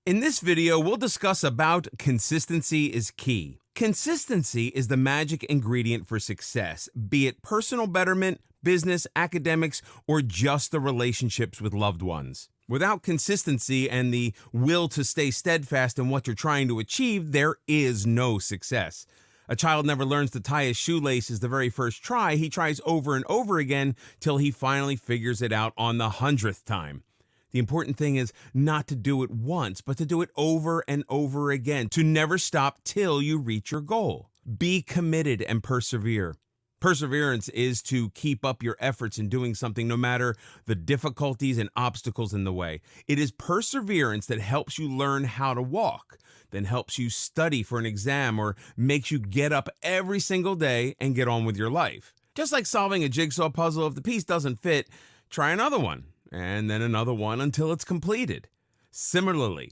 In this video, we'll discuss about consistency is key. Consistency is the magic ingredient for success, be it personal betterment, business, academics, or just the relationships with loved ones. Without consistency and the will to stay steadfast in what you're trying to achieve, there is no success. A child never learns to tie his shoelaces the very first try. He tries over and over again till he finally figures it out on the 100th time. The important thing is not to do it once, but to do it over and over again, to never stop till you reach your goal. Be committed and persevere. Perseverance is to keep up your efforts in doing something no matter the difficulties and obstacles in the way. It is perseverance that helps you learn how to walk, then helps you study for an exam, or makes you get up every single day and get on with your life. Just like solving a jigsaw puzzle, if the piece doesn't fit, try another one, and then another one until it's completed. Similarly,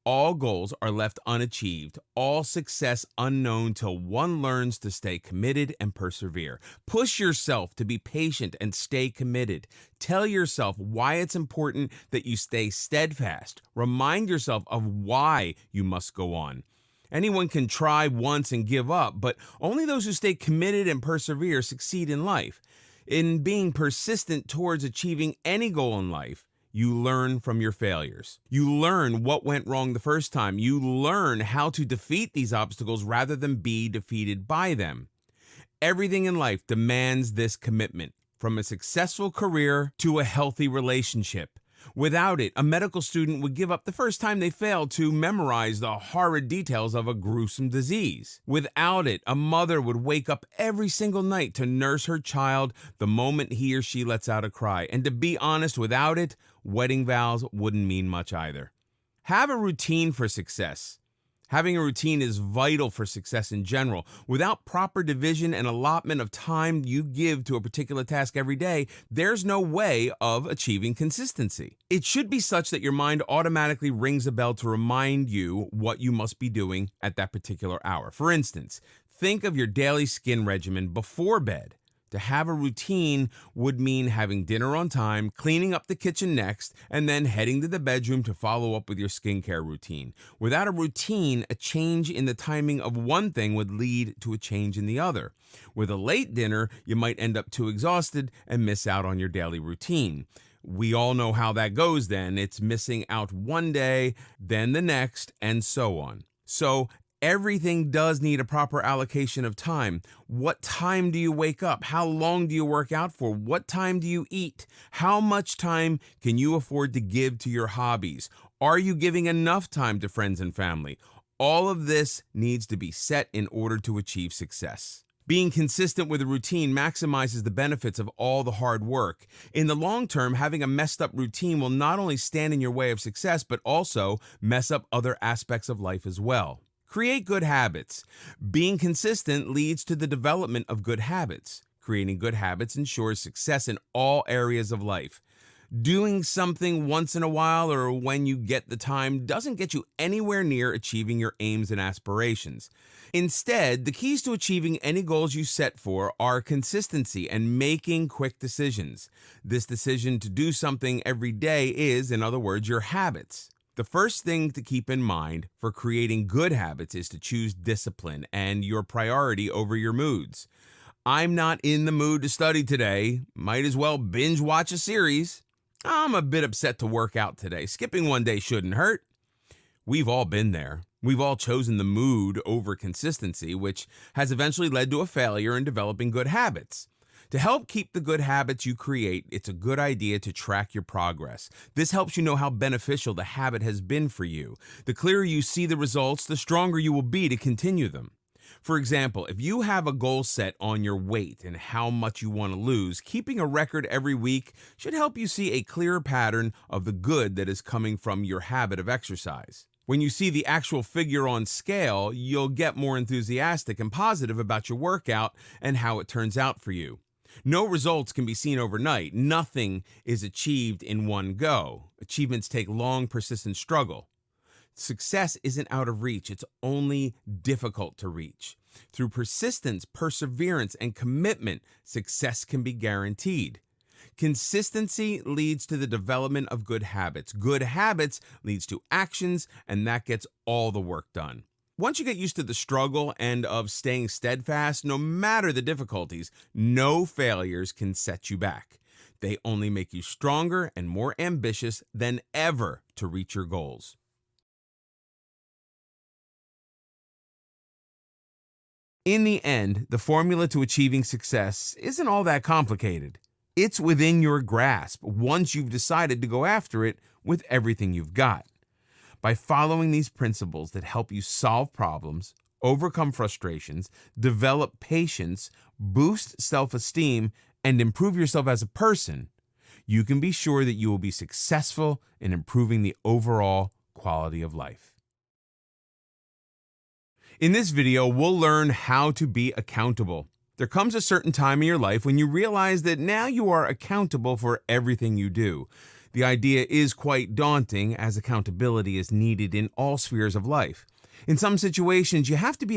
all goals are left unachieved, all success unknown till one learns to stay committed and persevere. Push yourself to be patient and stay committed. Tell yourself why it's important that you stay steadfast. Remind yourself of why you must go on. Anyone can try once and give up, but only those who stay committed and persevere succeed in life. In being persistent towards achieving any goal in life, you learn from your failures. You learn what went wrong the first time. You learn how to defeat these obstacles rather than be defeated by them. Everything in life demands this commitment, from a successful career to a healthy relationship. Without it, a medical student would give up the first time they failed to memorize the horrid details of a gruesome disease. Without it, a mother would wake up every single night to nurse her child the moment he or she lets out a cry. And to be honest, without it, wedding vows wouldn't mean much either. Have a routine for success. Having a routine is vital for success in general. Without proper division and allotment of time you give to a particular task every day, there's no way of achieving consistency. It should be such that your mind automatically rings a bell to remind you what you must be doing at that particular hour. For instance, think of your daily skin regimen before bed. To have a routine would mean having dinner on time, cleaning up the kitchen next, and then heading to the bedroom to follow up with your skincare routine. Without a routine, a change in the timing of one thing would lead to a change in the other. With a late dinner, you might end up too exhausted and miss out on your daily routine. We all know how that goes then. It's missing out one day, then the next, and so on. So, everything does need a proper allocation of time. What time do you wake up? How long do you work out for? What time do you eat? How much time can you afford to give to your hobbies? Are you giving enough time to friends and family? All of this needs to be set in order to achieve success. Being consistent with a routine maximizes the benefits of all the hard work. In the long term, having a messed up routine will not only stand in your way of success, but also mess up other aspects of life as well. Create good habits. Being consistent leads to the development of good habits. Creating good habits ensures success in all areas of life. Doing something once in a while or when you get the time doesn't get you anywhere near achieving your aims and aspirations. Instead, the keys to achieving any goals you set for are consistency and making quick decisions. This decision to do something every day is, in other words, your habits. The first thing to keep in mind for creating good habits is to choose discipline and your priority over your moods. I'm not in the mood to study today. Might as well binge watch a series. I'm a bit upset to work out today. Skipping one day shouldn't hurt. We've all been there. We've all chosen the mood over consistency, which has eventually led to a failure in developing good habits. To help keep the good habits you create, it's a good idea to track your progress. This helps you know how beneficial the habit has been for you. The clearer you see the results, the stronger you will be to continue them. For example, if you have a goal set on your weight and how much you want to lose, keeping a record every week should help you see a clearer pattern of the good that is coming from your habit of exercise. When you see the actual figure on scale, you'll get more enthusiastic and positive about your workout and how it turns out for you. No results can be seen overnight. Nothing is achieved in one go. Achievements take long, persistent struggle. Success isn't out of reach. It's only difficult to reach. Through persistence, perseverance, and commitment, success can be guaranteed. Consistency leads to the development of good habits. Good habits leads to actions, and that gets all the work done. Once you get used to the struggle and of staying steadfast, no matter the difficulties, no failures can set you back. They only make you stronger and more ambitious than ever to reach your goals. In the end, the formula to achieving success isn't all that complicated. It's within your grasp once you've decided to go after it with everything you've got. By following these principles that help you solve problems, overcome frustrations, develop patience, boost self-esteem, and improve yourself as a person, you can be sure that you will be successful in improving the overall quality of life. In this video, we'll learn how to be accountable. There comes a certain time in your life when you realize that now you are accountable for everything you do. The idea is quite daunting, as accountability is needed in all spheres of life. In some situations, you have to be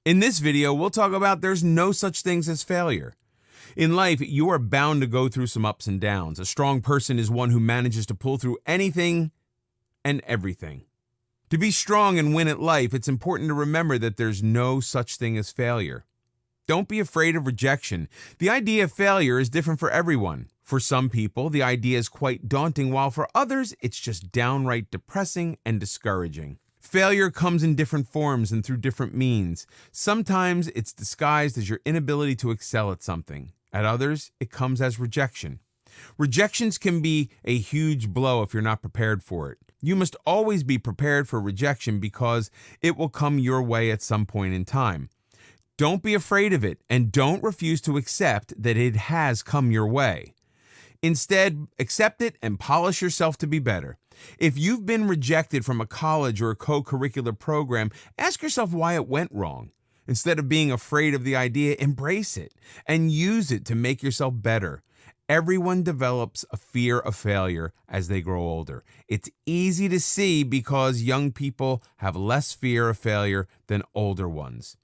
In this video, we'll talk about there's no such things as failure. In life, you are bound to go through some ups and downs. A strong person is one who manages to pull through anything and everything. To be strong and win at life, it's important to remember that there's no such thing as failure. Don't be afraid of rejection. The idea of failure is different for everyone. For some people, the idea is quite daunting, while for others, it's just downright depressing and discouraging. Failure comes in different forms and through different means. Sometimes it's disguised as your inability to excel at something. At others, it comes as rejection. Rejections can be a huge blow if you're not prepared for it. You must always be prepared for rejection because it will come your way at some point in time. Don't be afraid of it, and don't refuse to accept that it has come your way. Instead, accept it and polish yourself to be better. If you've been rejected from a college or a co-curricular program, ask yourself why it went wrong. Instead of being afraid of the idea, embrace it and use it to make yourself better. Everyone develops a fear of failure as they grow older. It's easy to see because young people have less fear of failure than older ones.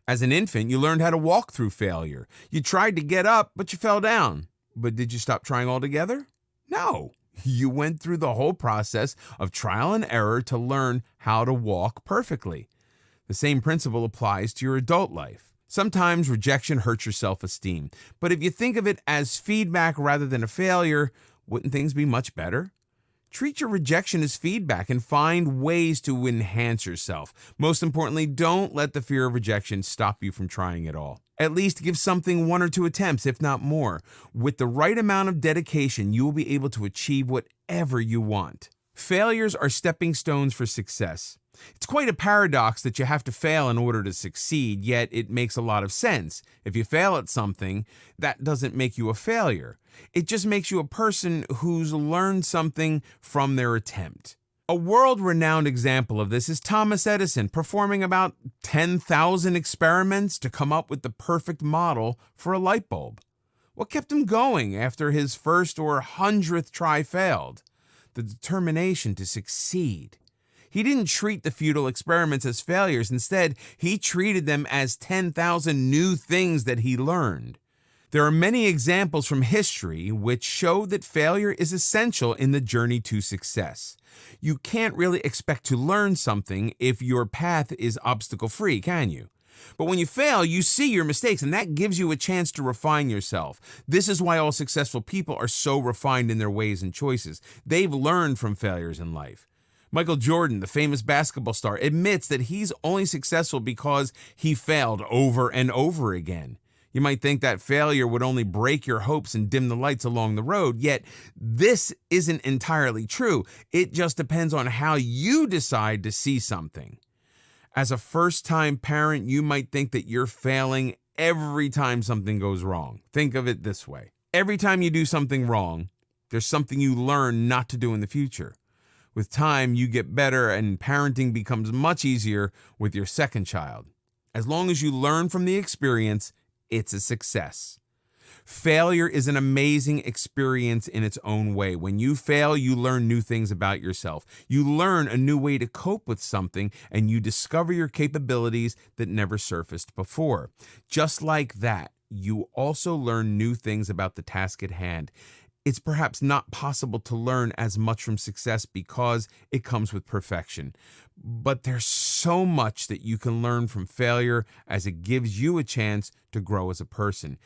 As an infant, you learned how to walk through failure. You tried to get up, but you fell down. But did you stop trying altogether? No. You went through the whole process of trial and error to learn how to walk perfectly. The same principle applies to your adult life. Sometimes rejection hurts your self-esteem, but if you think of it as feedback rather than a failure, wouldn't things be much better? Treat your rejection as feedback and find ways to enhance yourself. Most importantly, don't let the fear of rejection stop you from trying at all. At least give something 1 or 2 attempts, if not more. With the right amount of dedication, you will be able to achieve whatever you want. Failures are stepping stones for success. It's quite a paradox that you have to fail in order to succeed, yet it makes a lot of sense. If you fail at something, that doesn't make you a failure. It just makes you a person who's learned something from their attempt. A world-renowned example of this is Thomas Edison performing about 10,000 experiments to come up with the perfect model for a light bulb. What kept him going after his first or 100th try failed? The determination to succeed. He didn't treat the futile experiments as failures. Instead, he treated them as 10,000 new things that he learned. There are many examples from history which show that failure is essential in the journey to success. You can't really expect to learn something if your path is obstacle-free, can you? But when you fail, you see your mistakes, and that gives you a chance to refine yourself. This is why all successful people are so refined in their ways and choices. They've learned from failures in life. Michael Jordan, the famous basketball star, admits that he's only successful because he failed over and over again. You might think that failure would only break your hopes and dim the lights along the road, yet this isn't entirely true. It just depends on how you decide to see something. As a first-time parent, you might think that you're failing every time something goes wrong. Think of it this way. Every time you do something wrong, there's something you learn not to do in the future. With time, you get better and parenting becomes much easier with your second child. As long as you learn from the experience, it's a success. Failure is an amazing experience in its own way. When you fail, you learn new things about yourself. You learn a new way to cope with something, and you discover your capabilities that never surfaced before. Just like that, you also learn new things about the task at hand. It's perhaps not possible to learn as much from success because it comes with perfection. But there's so much that you can learn from failure as it gives you a chance to grow as a person.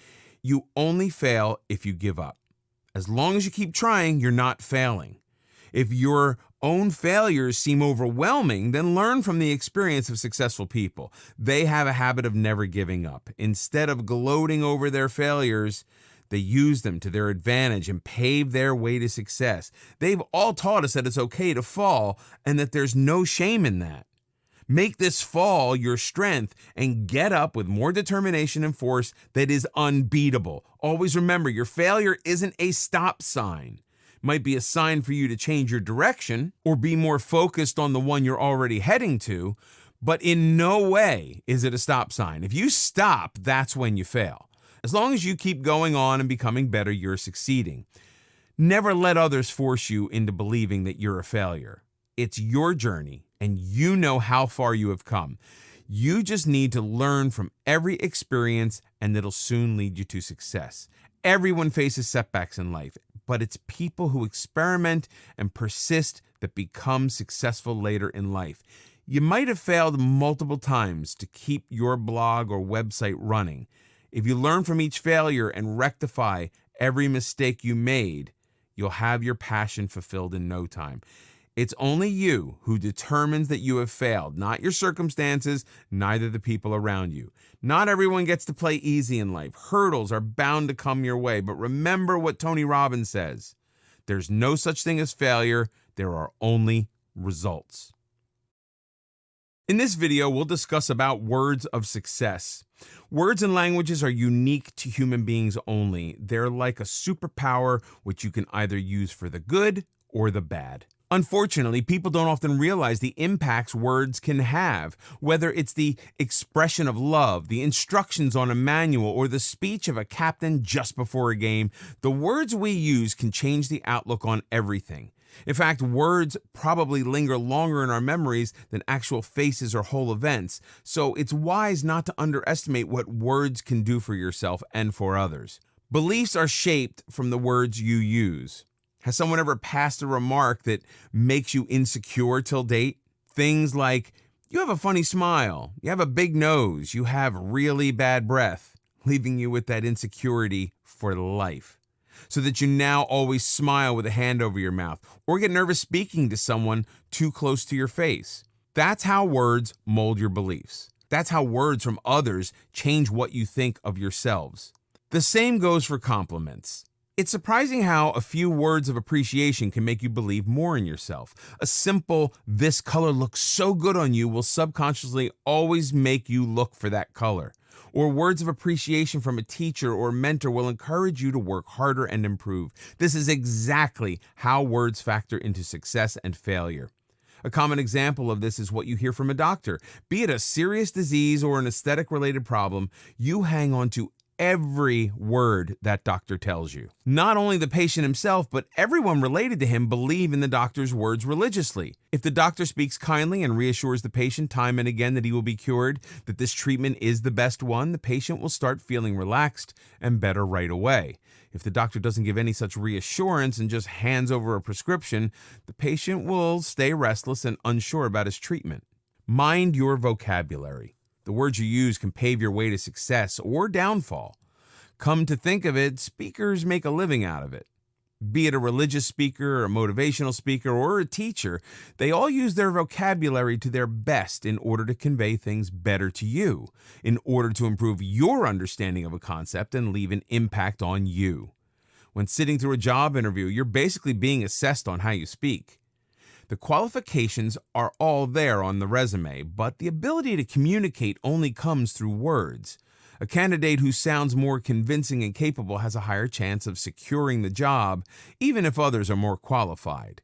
You only fail if you give up. As long as you keep trying, you're not failing. If your own failures seem overwhelming, then learn from the experience of successful people. They have a habit of never giving up. Instead of gloating over their failures, they use them to their advantage and pave their way to success. They've all taught us that it's okay to fall and that there's no shame in that. Make this fall your strength and get up with more determination and force that is unbeatable. Always remember, your failure isn't a stop sign. It might be a sign for you to change your direction or be more focused on the one you're already heading to, but in no way is it a stop sign. If you stop, that's when you fail. As long as you keep going on and becoming better, you're succeeding. Never let others force you into believing that you're a failure. It's your journey, and you know how far you have come. You just need to learn from every experience, and it'll soon lead you to success. Everyone faces setbacks in life, but it's people who experiment and persist that become successful later in life. You might have failed multiple times to keep your blog or website running. If you learn from each failure and rectify every mistake you made, you'll have your passion fulfilled in no time. It's only you who determines that you have failed, not your circumstances, neither the people around you. Not everyone gets to play easy in life. Hurdles are bound to come your way, but remember what Tony Robbins says. There's no such thing as failure. There are only results. In this video, we'll discuss about words of success. Words and languages are unique to human beings only. They're like a superpower which you can either use for the good or the bad. Unfortunately, people don't often realize the impacts words can have, whether it's the expression of love, the instructions on a manual, or the speech of a captain just before a game. The words we use can change the outlook on everything. In fact, words probably linger longer in our memories than actual faces or whole events, so it's wise not to underestimate what words can do for yourself and for others. Beliefs are shaped from the words you use. Has someone ever passed a remark that makes you insecure till date? Things like, you have a funny smile, you have a big nose, you have really bad breath, leaving you with that insecurity for life. So that you now always smile with a hand over your mouth or get nervous speaking to someone too close to your face. That's how words mold your beliefs. That's how words from others change what you think of yourselves. The same goes for compliments. It's surprising how a few words of appreciation can make you believe more in yourself. A simple, "this color looks so good on you," will subconsciously always make you look for that color. Or words of appreciation from a teacher or mentor will encourage you to work harder and improve. This is exactly how words factor into success and failure. A common example of this is what you hear from a doctor. Be it a serious disease or an aesthetic-related problem, you hang on to every word that doctor tells you. Not only the patient himself, but everyone related to him believe in the doctor's words religiously. If the doctor speaks kindly and reassures the patient time and again that he will be cured, that this treatment is the best one, the patient will start feeling relaxed and better right away. If the doctor doesn't give any such reassurance and just hands over a prescription, the patient will stay restless and unsure about his treatment. Mind your vocabulary. The words you use can pave your way to success or downfall. Come to think of it, speakers make a living out of it. Be it a religious speaker, a motivational speaker, or a teacher, they all use their vocabulary to their best in order to convey things better to you, in order to improve your understanding of a concept and leave an impact on you. When sitting through a job interview, you're basically being assessed on how you speak. The qualifications are all there on the resume, but the ability to communicate only comes through words. A candidate who sounds more convincing and capable has a higher chance of securing the job, even if others are more qualified.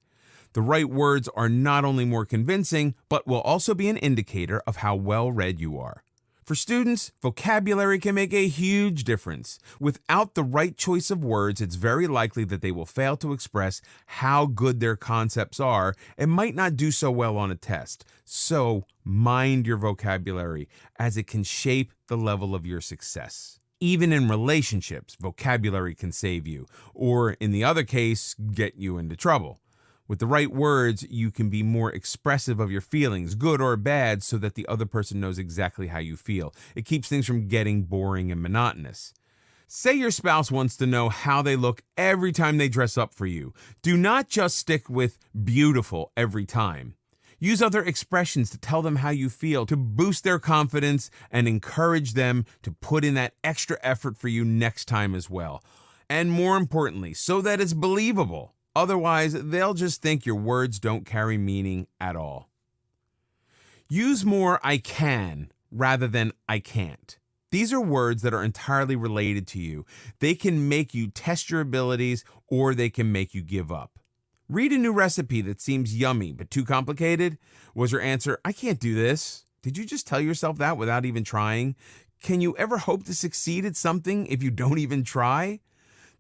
The right words are not only more convincing, but will also be an indicator of how well read you are. For students, vocabulary can make a huge difference. Without the right choice of words, it's very likely that they will fail to express how good their concepts are and might not do so well on a test. So, mind your vocabulary, as it can shape the level of your success. Even in relationships, vocabulary can save you, or in the other case, get you into trouble. With the right words, you can be more expressive of your feelings, good or bad, so that the other person knows exactly how you feel. It keeps things from getting boring and monotonous. Say your spouse wants to know how they look every time they dress up for you. Do not just stick with beautiful every time. Use other expressions to tell them how you feel, to boost their confidence and encourage them to put in that extra effort for you next time as well. And more importantly, so that it's believable. Otherwise, they'll just think your words don't carry meaning at all. Use more "I can" rather than "I can't." These are words that are entirely related to you. They can make you test your abilities, or they can make you give up. Read a new recipe that seems yummy but too complicated. Was your answer, "I can't do this"? Did you just tell yourself that without even trying? Can you ever hope to succeed at something if you don't even try?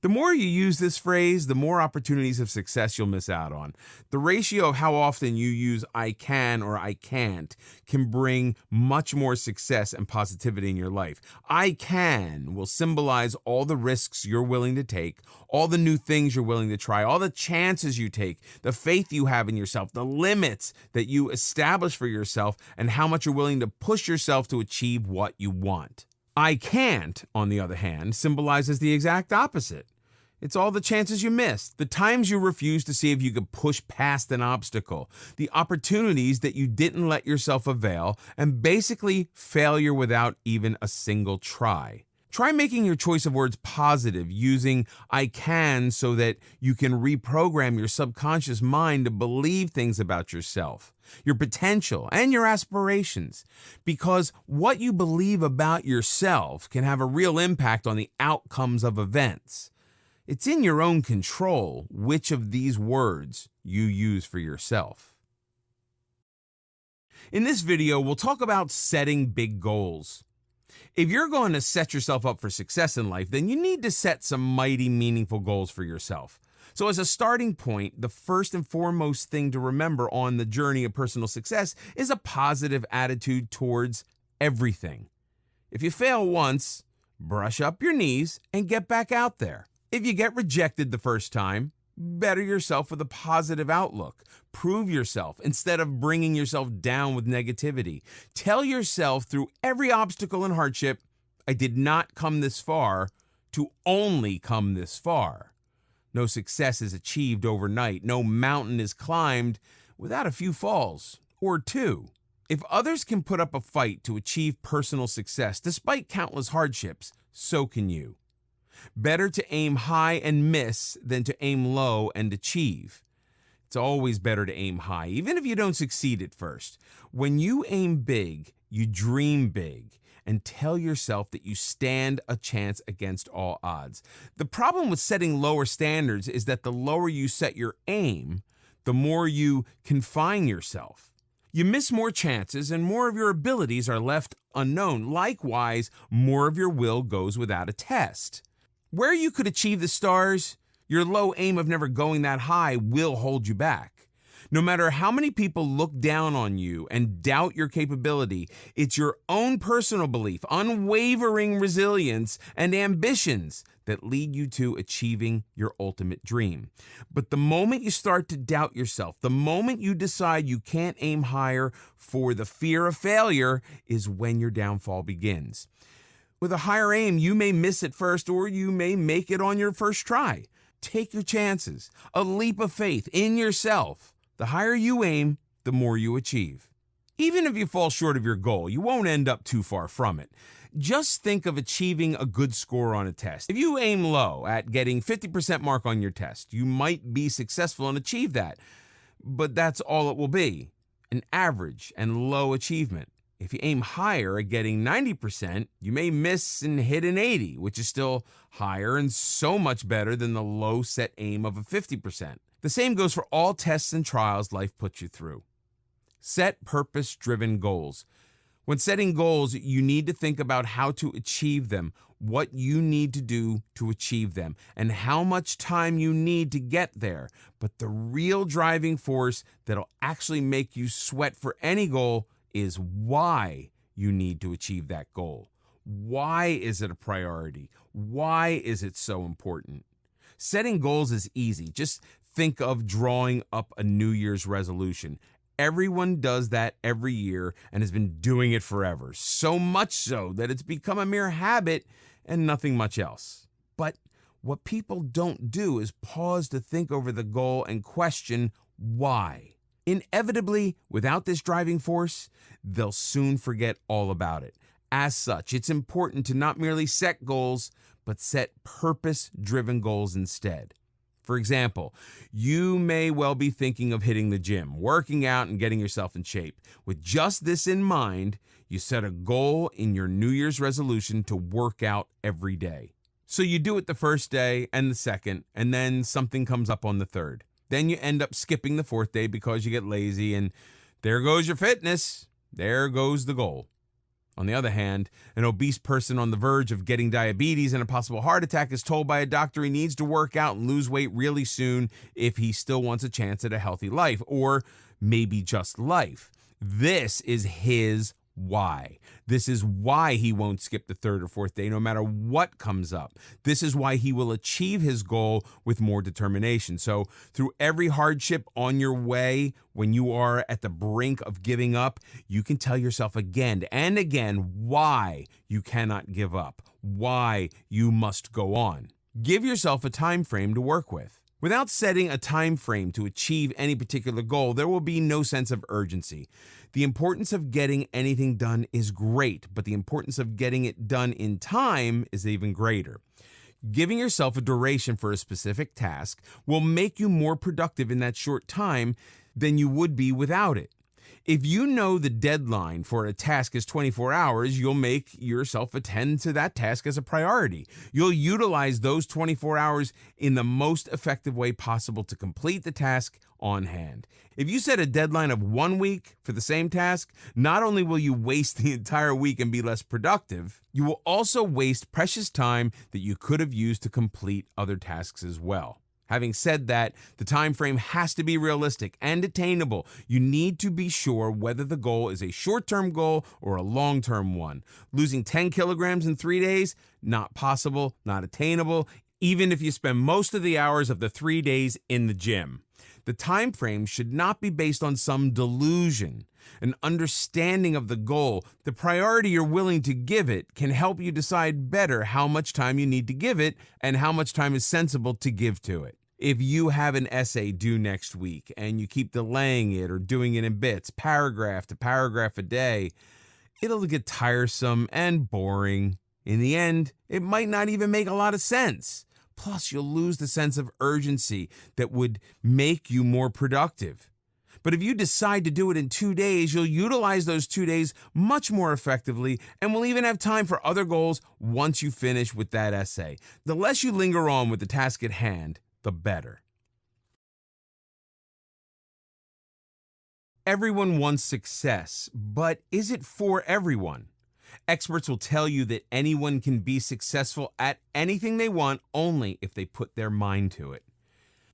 The more you use this phrase, the more opportunities of success you'll miss out on. The ratio of how often you use I can or I can't can bring much more success and positivity in your life. I can will symbolize all the risks you're willing to take, all the new things you're willing to try, all the chances you take, the faith you have in yourself, the limits that you establish for yourself, and how much you're willing to push yourself to achieve what you want. I can't, on the other hand, symbolizes the exact opposite. It's all the chances you missed, the times you refused to see if you could push past an obstacle, the opportunities that you didn't let yourself avail, and basically failure without even a single try. Try making your choice of words positive, using I can so that you can reprogram your subconscious mind to believe things about yourself, your potential, and your aspirations. Because what you believe about yourself can have a real impact on the outcomes of events. It's in your own control which of these words you use for yourself. In this video, we'll talk about setting big goals. If you're going to set yourself up for success in life, then you need to set some mighty meaningful goals for yourself. So as a starting point, the first and foremost thing to remember on the journey of personal success is a positive attitude towards everything. If you fail once, brush up your knees and get back out there. If you get rejected the first time, better yourself with a positive outlook. Prove yourself instead of bringing yourself down with negativity. Tell yourself through every obstacle and hardship, I did not come this far to only come this far. No success is achieved overnight. No mountain is climbed without a few falls, or two. If others can put up a fight to achieve personal success despite countless hardships, so can you. Better to aim high and miss than to aim low and achieve. It's always better to aim high, even if you don't succeed at first. When you aim big, you dream big, and tell yourself that you stand a chance against all odds. The problem with setting lower standards is that the lower you set your aim, the more you confine yourself. You miss more chances and more of your abilities are left unknown. Likewise, more of your will goes without a test. Where you could achieve the stars, your low aim of never going that high will hold you back. No matter how many people look down on you and doubt your capability, it's your own personal belief, unwavering resilience, and ambitions that lead you to achieving your ultimate dream. But the moment you start to doubt yourself, the moment you decide you can't aim higher for the fear of failure, is when your downfall begins. With a higher aim, you may miss it first, or you may make it on your first try. Take your chances, a leap of faith in yourself. The higher you aim, the more you achieve. Even if you fall short of your goal, you won't end up too far from it. Just think of achieving a good score on a test. If you aim low at getting 50% mark on your test, you might be successful and achieve that. But that's all it will be, an average and low achievement. If you aim higher at getting 90%, you may miss and hit an 80, which is still higher and so much better than the low set aim of a 50%. The same goes for all tests and trials life puts you through. Set purpose-driven goals. When setting goals, you need to think about how to achieve them, what you need to do to achieve them, and how much time you need to get there. But the real driving force that'll actually make you sweat for any goal is why you need to achieve that goal. Why is it a priority? Why is it so important? Setting goals is easy. Just think of drawing up a New Year's resolution. Everyone does that every year and has been doing it forever. So much so that it's become a mere habit and nothing much else. But what people don't do is pause to think over the goal and question why. Inevitably, without this driving force, they'll soon forget all about it. As such, it's important to not merely set goals, but set purpose-driven goals instead. For example, you may well be thinking of hitting the gym, working out, and getting yourself in shape. With just this in mind, you set a goal in your New Year's resolution to work out every day. So you do it the first day and the second, and then something comes up on the third. Then you end up skipping the fourth day because you get lazy, and there goes your fitness. There goes the goal. On the other hand, an obese person on the verge of getting diabetes and a possible heart attack is told by a doctor he needs to work out and lose weight really soon if he still wants a chance at a healthy life, or maybe just life. This is his why. This is why he won't skip the third or fourth day no matter what comes up. This is why he will achieve his goal with more determination. So through every hardship on your way, when you are at the brink of giving up, you can tell yourself again and again why you cannot give up, why you must go on. Give yourself a time frame to work with. Without setting a time frame to achieve any particular goal, there will be no sense of urgency. The importance of getting anything done is great, but the importance of getting it done in time is even greater. Giving yourself a duration for a specific task will make you more productive in that short time than you would be without it. If you know the deadline for a task is 24 hours, you'll make yourself attend to that task as a priority. You'll utilize those 24 hours in the most effective way possible to complete the task on hand. If you set a deadline of 1 week for the same task, not only will you waste the entire week and be less productive, you will also waste precious time that you could have used to complete other tasks as well. Having said that, the time frame has to be realistic and attainable. You need to be sure whether the goal is a short-term goal or a long-term one. Losing 10 kilograms in 3 days? Not possible, not attainable, even if you spend most of the hours of the 3 days in the gym. The time frame should not be based on some delusion. An understanding of the goal, the priority you're willing to give it, can help you decide better how much time you need to give it and how much time is sensible to give to it. If you have an essay due next week and you keep delaying it or doing it in bits, paragraph to paragraph a day, it'll get tiresome and boring. In the end, it might not even make a lot of sense. Plus, you'll lose the sense of urgency that would make you more productive. But if you decide to do it in 2 days, you'll utilize those 2 days much more effectively and will even have time for other goals once you finish with that essay. The less you linger on with the task at hand, the better. Everyone wants success, but is it for everyone? Experts will tell you that anyone can be successful at anything they want only if they put their mind to it.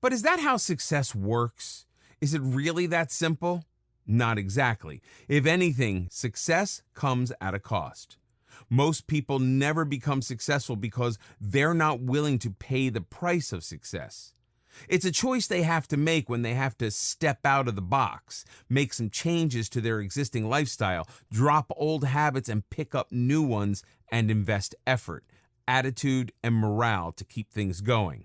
But is that how success works? Is it really that simple? Not exactly. If anything, success comes at a cost. Most people never become successful because they're not willing to pay the price of success. It's a choice they have to make when they have to step out of the box, make some changes to their existing lifestyle, drop old habits and pick up new ones, and invest effort, attitude, and morale to keep things going.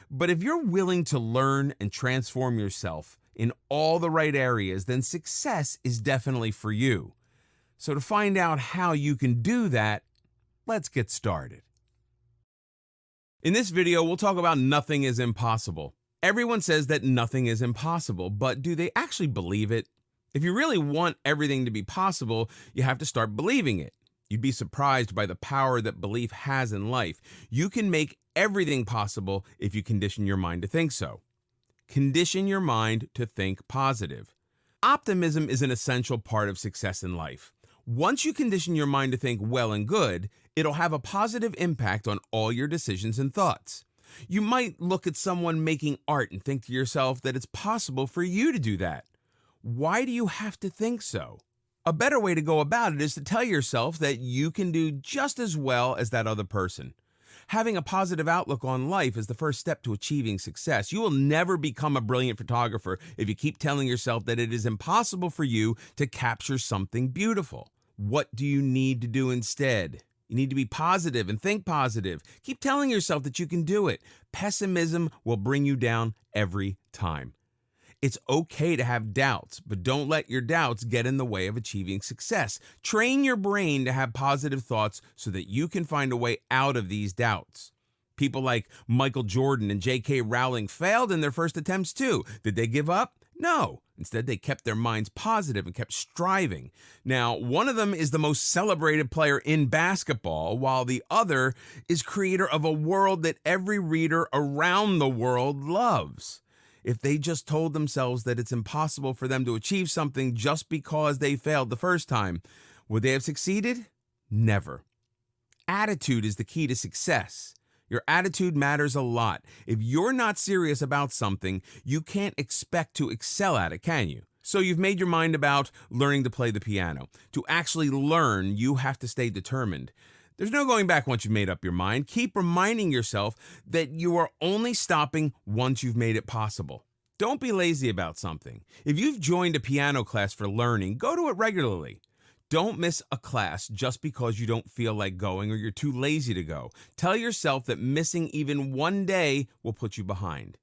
But if you're willing to learn and transform yourself in all the right areas, then success is definitely for you. So to find out how you can do that, let's get started. In this video, we'll talk about nothing is impossible. Everyone says that nothing is impossible, but do they actually believe it? If you really want everything to be possible, you have to start believing it. You'd be surprised by the power that belief has in life. You can make everything possible if you condition your mind to think so. Condition your mind to think positive. Optimism is an essential part of success in life. Once you condition your mind to think well and good, it'll have a positive impact on all your decisions and thoughts. You might look at someone making art and think to yourself that it's possible for you to do that. Why do you have to think so? A better way to go about it is to tell yourself that you can do just as well as that other person. Having a positive outlook on life is the first step to achieving success. You will never become a brilliant photographer if you keep telling yourself that it is impossible for you to capture something beautiful. What do you need to do instead? You need to be positive and think positive. Keep telling yourself that you can do it. Pessimism will bring you down every time. It's okay to have doubts, but don't let your doubts get in the way of achieving success. Train your brain to have positive thoughts so that you can find a way out of these doubts. People like Michael Jordan and J.K. Rowling failed in their first attempts too. Did they give up? No. Instead, they kept their minds positive and kept striving. Now, one of them is the most celebrated player in basketball, while the other is creator of a world that every reader around the world loves. If they just told themselves that it's impossible for them to achieve something just because they failed the first time, Would they have succeeded? Never. Attitude is the key to success. Your attitude matters a lot. If you're not serious about something, you can't expect to excel at it, can you? So you've made your mind about learning to play the piano. To actually learn, you have to stay determined. There's no going back once you've made up your mind. Keep reminding yourself that you are only stopping once you've made it possible. Don't be lazy about something. If you've joined a piano class for learning, go to it regularly. Don't miss a class just because you don't feel like going or you're too lazy to go. Tell yourself that missing even one day will put you behind.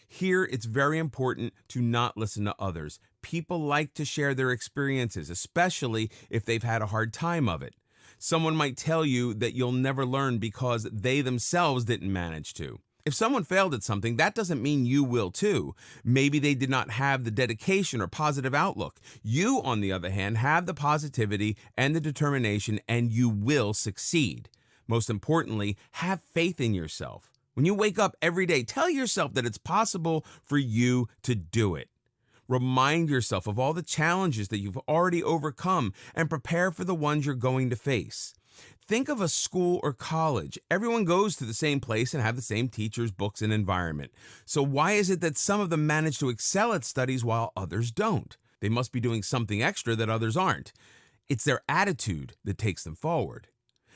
Here, it's very important to not listen to others. People like to share their experiences, especially if they've had a hard time of it. Someone might tell you that you'll never learn because they themselves didn't manage to. If someone failed at something, that doesn't mean you will too. Maybe they did not have the dedication or positive outlook. You, on the other hand, have the positivity and the determination, and you will succeed. Most importantly, have faith in yourself. When you wake up every day, tell yourself that it's possible for you to do it. Remind yourself of all the challenges that you've already overcome and prepare for the ones you're going to face. Think of a school or college. Everyone goes to the same place and have the same teachers, books, and environment. So why is it that some of them manage to excel at studies while others don't? They must be doing something extra that others aren't. It's their attitude that takes them forward.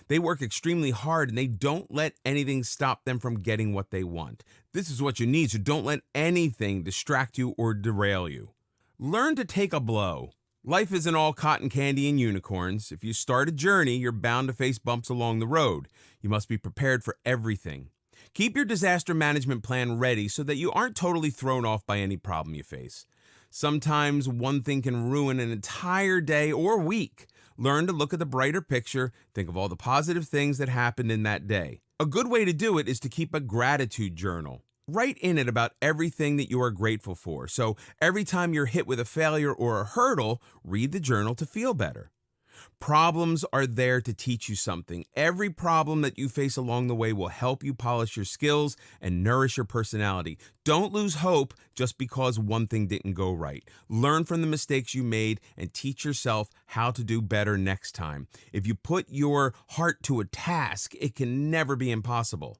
They work extremely hard and they don't let anything stop them from getting what they want. This is what you need, so don't let anything distract you or derail you. Learn to take a blow. Life isn't all cotton candy and unicorns. If you start a journey, you're bound to face bumps along the road. You must be prepared for everything. Keep your disaster management plan ready so that you aren't totally thrown off by any problem you face. Sometimes one thing can ruin an entire day or week. Learn to look at the brighter picture. Think of all the positive things that happened in that day. A good way to do it is to keep a gratitude journal. Write in it about everything that you are grateful for. So every time you're hit with a failure or a hurdle, read the journal to feel better. Problems are there to teach you something. Every problem that you face along the way will help you polish your skills and nourish your personality. Don't lose hope just because one thing didn't go right. Learn from the mistakes you made and teach yourself how to do better next time. If you put your heart to a task, it can never be impossible.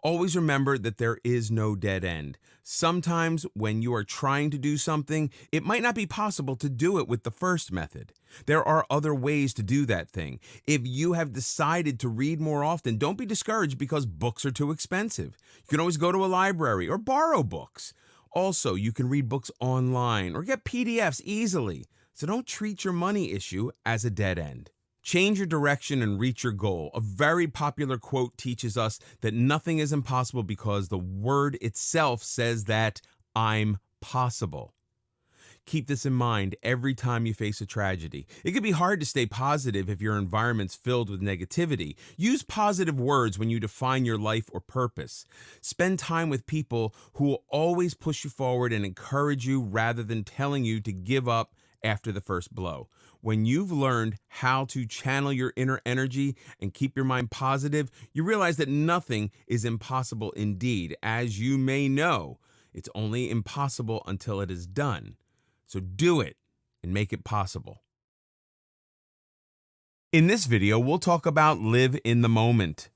Always remember that there is no dead end. Sometimes when you are trying to do something, it might not be possible to do it with the first method. There are other ways to do that thing. If you have decided to read more often, don't be discouraged because books are too expensive. You can always go to a library or borrow books. Also, you can read books online or get PDFs easily. So don't treat your money issue as a dead end. Change your direction and reach your goal. A very popular quote teaches us that nothing is impossible because the word itself says that I'm possible. Keep this in mind every time you face a tragedy. It can be hard to stay positive if your environment's filled with negativity. Use positive words when you define your life or purpose. Spend time with people who will always push you forward and encourage you rather than telling you to give up after the first blow. When you've learned how to channel your inner energy and keep your mind positive, you realize that nothing is impossible indeed. As you may know, it's only impossible until it is done. So do it and make it possible. In this video, we'll talk about live in the moment.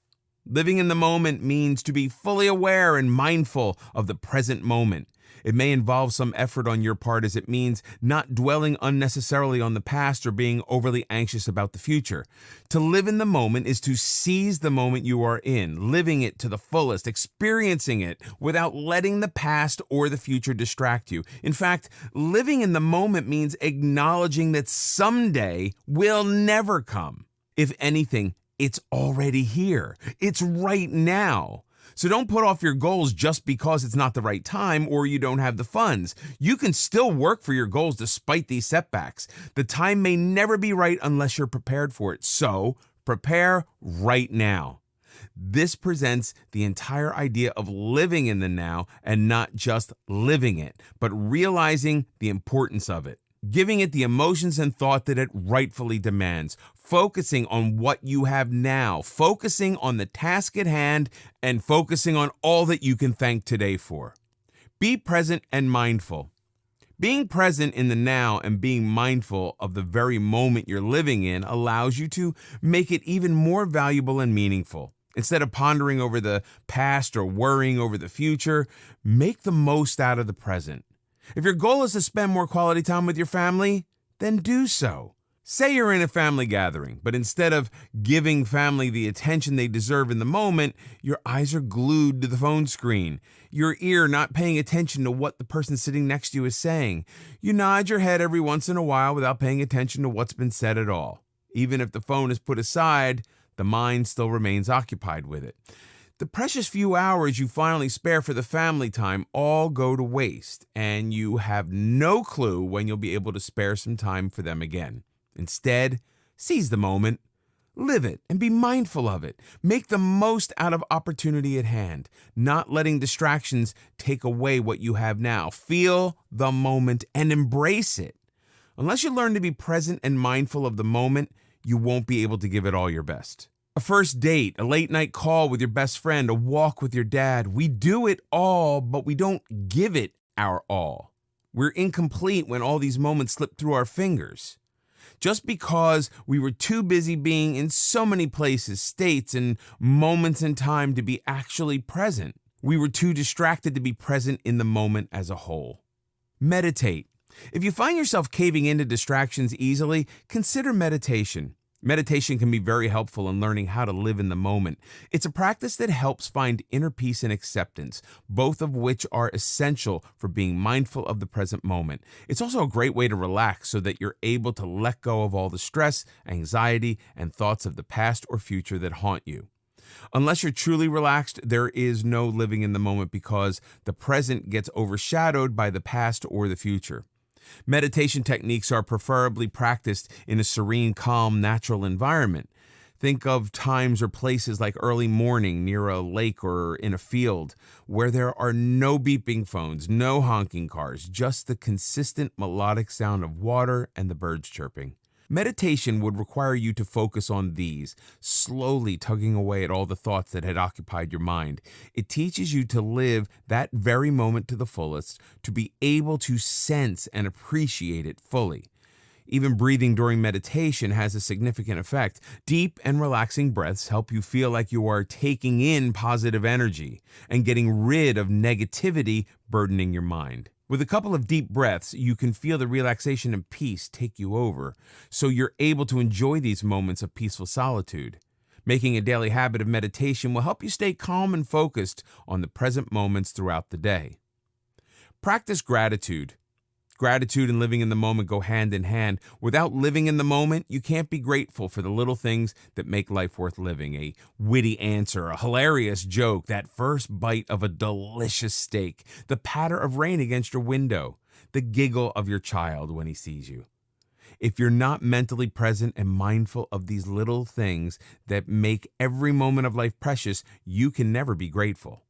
Living in the moment means to be fully aware and mindful of the present moment. It may involve some effort on your part as it means not dwelling unnecessarily on the past or being overly anxious about the future. To live in the moment is to seize the moment you are in, living it to the fullest, experiencing it without letting the past or the future distract you. In fact, living in the moment means acknowledging that someday will never come. If anything, it's already here. It's right now. So don't put off your goals just because it's not the right time or you don't have the funds. You can still work for your goals despite these setbacks. The time may never be right unless you're prepared for it. So prepare right now. This presents the entire idea of living in the now and not just living it, but realizing the importance of it. Giving it the emotions and thought that it rightfully demands, focusing on what you have now, focusing on the task at hand, and focusing on all that you can thank today for. Be present and mindful. Being present in the now and being mindful of the very moment you're living in allows you to make it even more valuable and meaningful. Instead of pondering over the past or worrying over the future, make the most out of the present. If your goal is to spend more quality time with your family, then do so. Say you're in a family gathering, but instead of giving family the attention they deserve in the moment, your eyes are glued to the phone screen, your ear not paying attention to what the person sitting next to you is saying. You nod your head every once in a while without paying attention to what's been said at all. Even if the phone is put aside, the mind still remains occupied with it. The precious few hours you finally spare for the family time all go to waste, and you have no clue when you'll be able to spare some time for them again. Instead, seize the moment, live it, and be mindful of it. Make the most out of opportunity at hand, not letting distractions take away what you have now. Feel the moment and embrace it. Unless you learn to be present and mindful of the moment, you won't be able to give it all your best. A first date, a late night call with your best friend, a walk with your dad. We do it all, but we don't give it our all. We're incomplete when all these moments slip through our fingers. Just because we were too busy being in so many places, states, and moments in time to be actually present. We were too distracted to be present in the moment as a whole. Meditate. If you find yourself caving into distractions easily, consider meditation. Meditation can be very helpful in learning how to live in the moment. It's a practice that helps find inner peace and acceptance, both of which are essential for being mindful of the present moment. It's also a great way to relax so that you're able to let go of all the stress, anxiety, and thoughts of the past or future that haunt you. Unless you're truly relaxed, there is no living in the moment because the present gets overshadowed by the past or the future. Meditation techniques are preferably practiced in a serene, calm, natural environment. Think of times or places like early morning near a lake or in a field where there are no beeping phones, no honking cars, just the consistent melodic sound of water and the birds chirping. Meditation would require you to focus on these, slowly tugging away at all the thoughts that had occupied your mind. It teaches you to live that very moment to the fullest, to be able to sense and appreciate it fully. Even breathing during meditation has a significant effect. Deep and relaxing breaths help you feel like you are taking in positive energy and getting rid of negativity burdening your mind. With a couple of deep breaths, you can feel the relaxation and peace take you over, so you're able to enjoy these moments of peaceful solitude. Making a daily habit of meditation will help you stay calm and focused on the present moments throughout the day. Practice gratitude. Gratitude and living in the moment go hand in hand. Without living in the moment, you can't be grateful for the little things that make life worth living. A witty answer, a hilarious joke, that first bite of a delicious steak, the patter of rain against your window, the giggle of your child when he sees you. If you're not mentally present and mindful of these little things that make every moment of life precious, you can never be grateful.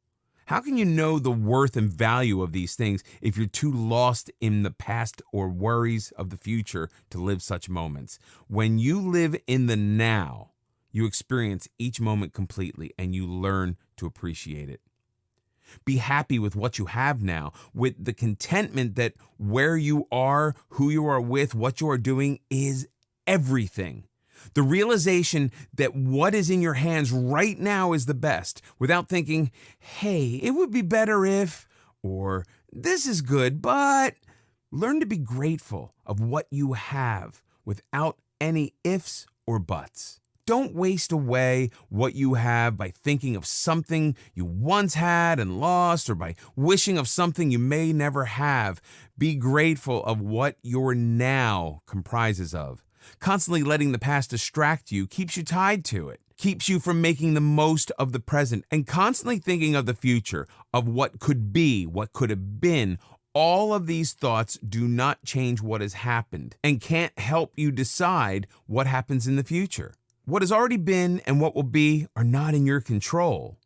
How can you know the worth and value of these things if you're too lost in the past or worries of the future to live such moments? When you live in the now, you experience each moment completely and you learn to appreciate it. Be happy with what you have now, with the contentment that where you are, who you are with, what you are doing is everything. The realization that what is in your hands right now is the best, without thinking, hey, it would be better if, or this is good, but learn to be grateful of what you have without any ifs or buts. Don't waste away what you have by thinking of something you once had and lost, or by wishing of something you may never have. Be grateful of what your now comprises of. Constantly letting the past distract you keeps you tied to it, keeps you from making the most of the present, and constantly thinking of the future, of what could be, what could have been. All of these thoughts do not change what has happened and can't help you decide what happens in the future. What has already been and what will be are not in your control.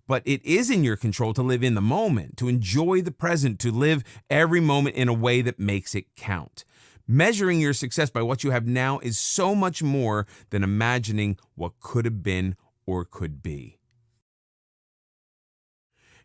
But it is in your control to live in the moment, to enjoy the present, to live every moment in a way that makes it count. Measuring your success by what you have now is so much more than imagining what could have been or could be.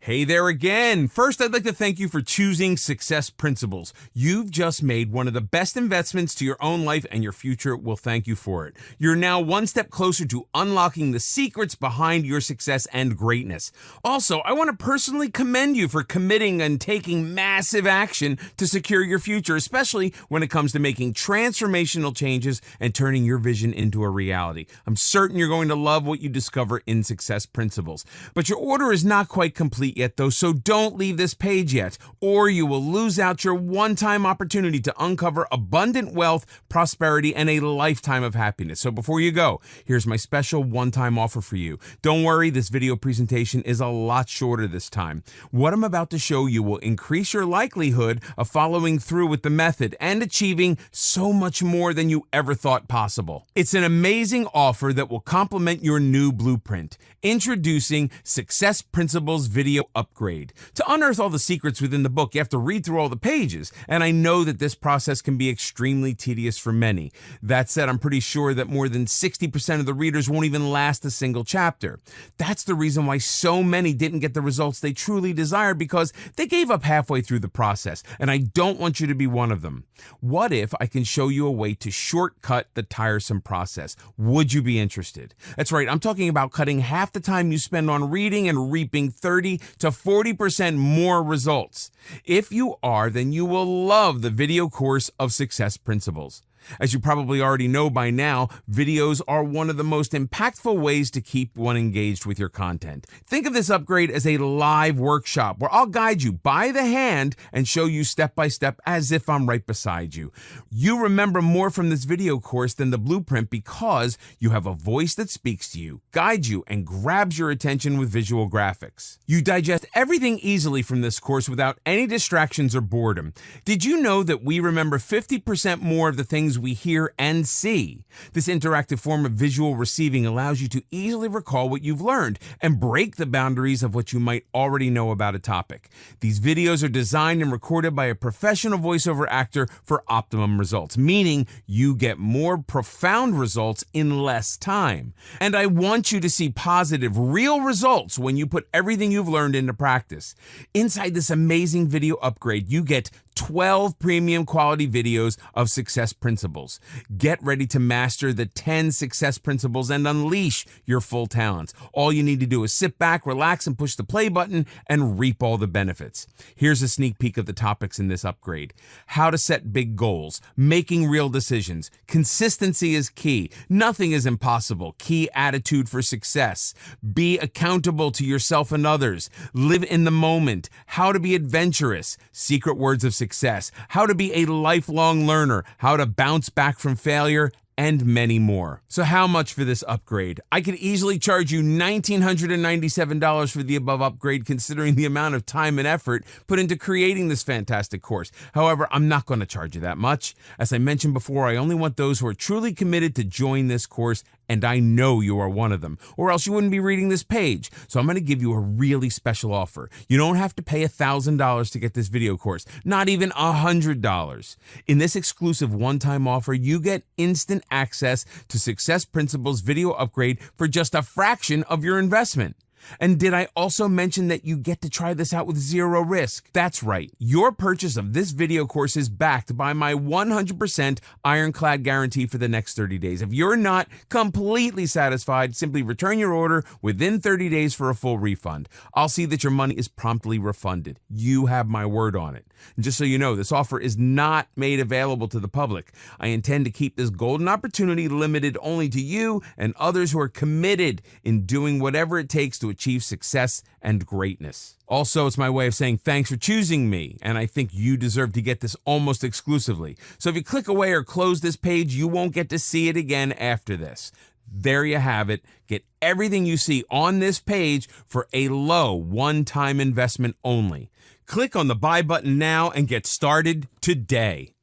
Hey there again. First, I'd like to thank you for choosing Success Principles. You've just made one of the best investments to your own life, and your future will thank you for it. You're now one step closer to unlocking the secrets behind your success and greatness. Also, I want to personally commend you for committing and taking massive action to secure your future, especially when it comes to making transformational changes and turning your vision into a reality. I'm certain you're going to love what you discover in Success Principles. But your order is not quite complete yet, though, so don't leave this page yet, or you will lose out your one-time opportunity to uncover abundant wealth, prosperity, and a lifetime of happiness. So before you go, here's my special one-time offer for you. Don't worry, this video presentation is a lot shorter this time. What I'm about to show you will increase your likelihood of following through with the method and achieving so much more than you ever thought possible. It's an amazing offer that will complement your new blueprint. Introducing Success Principles Video Upgrade. To unearth all the secrets within the book, you have to read through all the pages, and I know that this process can be extremely tedious for many. That said, I'm pretty sure that more than 60% of the readers won't even last a single chapter. That's the reason why so many didn't get the results they truly desired, because they gave up halfway through the process, and I don't want you to be one of them. What if I can show you a way to shortcut the tiresome process? Would you be interested? That's right, I'm talking about cutting half the time you spend on reading and reaping 30 to 40% more results. If you are, then you will love the video course of Success Principles. As you probably already know by now, videos are one of the most impactful ways to keep one engaged with your content. Think of this upgrade as a live workshop where I'll guide you by the hand and show you step by step as if I'm right beside you. You remember more from this video course than the blueprint because you have a voice that speaks to you, guides you, and grabs your attention with visual graphics. You digest everything easily from this course without any distractions or boredom. Did you know that we remember 50% more of the things we hear and see? This interactive form of visual receiving allows you to easily recall what you've learned and break the boundaries of what you might already know about a topic. These videos are designed and recorded by a professional voiceover actor for optimum results, meaning you get more profound results in less time. And I want you to see positive, real results when you put everything you've learned into practice. Inside this amazing video upgrade, you get 12 premium quality videos of Success Principles. Get ready to master the 10 Success Principles and unleash your full talents. All you need to do is sit back, relax, and push the play button and reap all the benefits. Here's a sneak peek of the topics in this upgrade. How to set big goals, making real decisions. Consistency is key. Nothing is impossible. Key attitude for success. Be accountable to yourself and others. Live in the moment. How to be adventurous. Secret words of success, how to be a lifelong learner, how to bounce back from failure, and many more. So how much for this upgrade? I could easily charge you $1,997 for the above upgrade, considering the amount of time and effort put into creating this fantastic course. However, I'm not going to charge you that much. As I mentioned before, I only want those who are truly committed to join this course, and I know you are one of them, or else you wouldn't be reading this page. So I'm going to give you a really special offer. You don't have to pay $1,000 to get this video course, not even $100. In this exclusive one-time offer, you get instant access to Success Principles video upgrade for just a fraction of your investment. And did I also mention that you get to try this out with zero risk? That's right. Your purchase of this video course is backed by my 100% ironclad guarantee for the next 30 days. If you're not completely satisfied, simply return your order within 30 days for a full refund. I'll see that your money is promptly refunded. You have my word on it. And just so you know, this offer is not made available to the public. I intend to keep this golden opportunity limited only to you and others who are committed in doing whatever it takes to achieve success and greatness. Also, it's my way of saying thanks for choosing me, and I think you deserve to get this almost exclusively. So if you click away or close this page, you won't get to see it again after this. There you have it. Get everything you see on this page for a low one-time investment only. Click on the buy button now and get started today.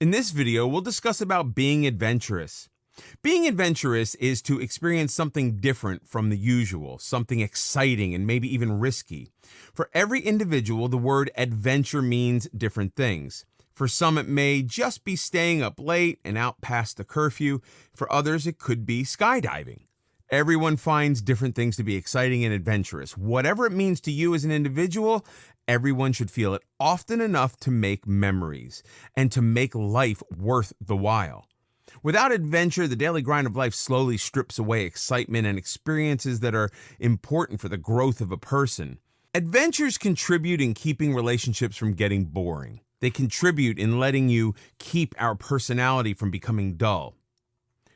In this video, we'll discuss about being adventurous. Being adventurous is to experience something different from the usual, something exciting and maybe even risky. For every individual, the word adventure means different things. For some, it may just be staying up late and out past the curfew. For others, it could be skydiving. Everyone finds different things to be exciting and adventurous. Whatever it means to you as an individual, everyone should feel it often enough to make memories and to make life worth the while. Without adventure, the daily grind of life slowly strips away excitement and experiences that are important for the growth of a person. Adventures contribute in keeping relationships from getting boring. They contribute in letting you keep our personality from becoming dull.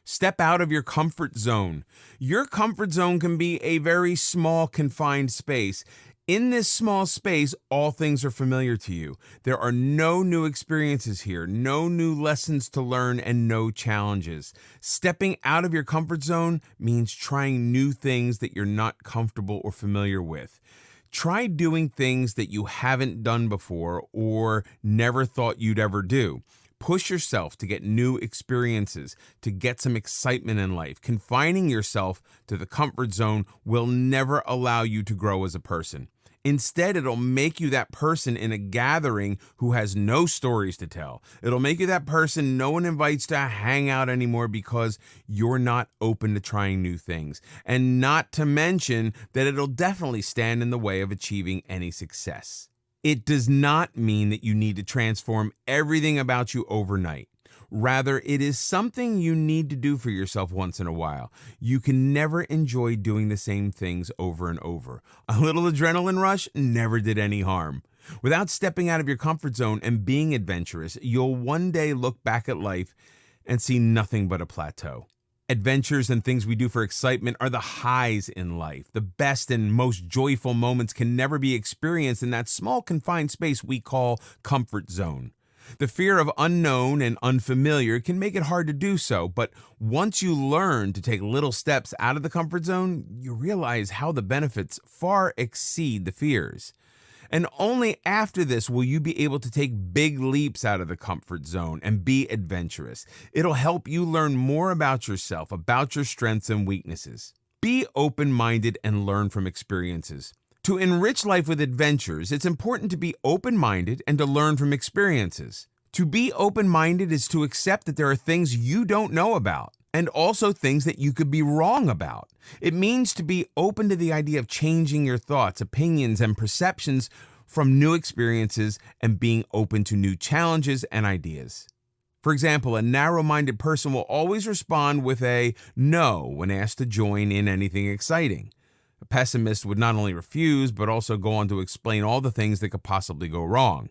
Step out of your comfort zone. Your comfort zone can be a very small, confined space. In this small space, all things are familiar to you. There are no new experiences here, no new lessons to learn, and no challenges. Stepping out of your comfort zone means trying new things that you're not comfortable or familiar with. Try doing things that you haven't done before or never thought you'd ever do. Push yourself to get new experiences, to get some excitement in life. Confining yourself to the comfort zone will never allow you to grow as a person. Instead, it'll make you that person in a gathering who has no stories to tell. It'll make you that person no one invites to hang out anymore because you're not open to trying new things. And not to mention that it'll definitely stand in the way of achieving any success. It does not mean that you need to transform everything about you overnight. Rather, it is something you need to do for yourself once in a while. You can never enjoy doing the same things over and over. A little adrenaline rush never did any harm. Without stepping out of your comfort zone and being adventurous, you'll one day look back at life and see nothing but a plateau. Adventures and things we do for excitement are the highs in life. The best and most joyful moments can never be experienced in that small confined space we call comfort zone. The fear of unknown and unfamiliar can make it hard to do so, but once you learn to take little steps out of the comfort zone, you realize how the benefits far exceed the fears. And only after this will you be able to take big leaps out of the comfort zone and be adventurous. It'll help you learn more about yourself, about your strengths and weaknesses. Be open-minded and learn from experiences. To enrich life with adventures, it's important to be open-minded and to learn from experiences. To be open-minded is to accept that there are things you don't know about, and also things that you could be wrong about. It means to be open to the idea of changing your thoughts, opinions, and perceptions from new experiences and being open to new challenges and ideas. For example, a narrow-minded person will always respond with a no when asked to join in anything exciting. A pessimist would not only refuse, but also go on to explain all the things that could possibly go wrong.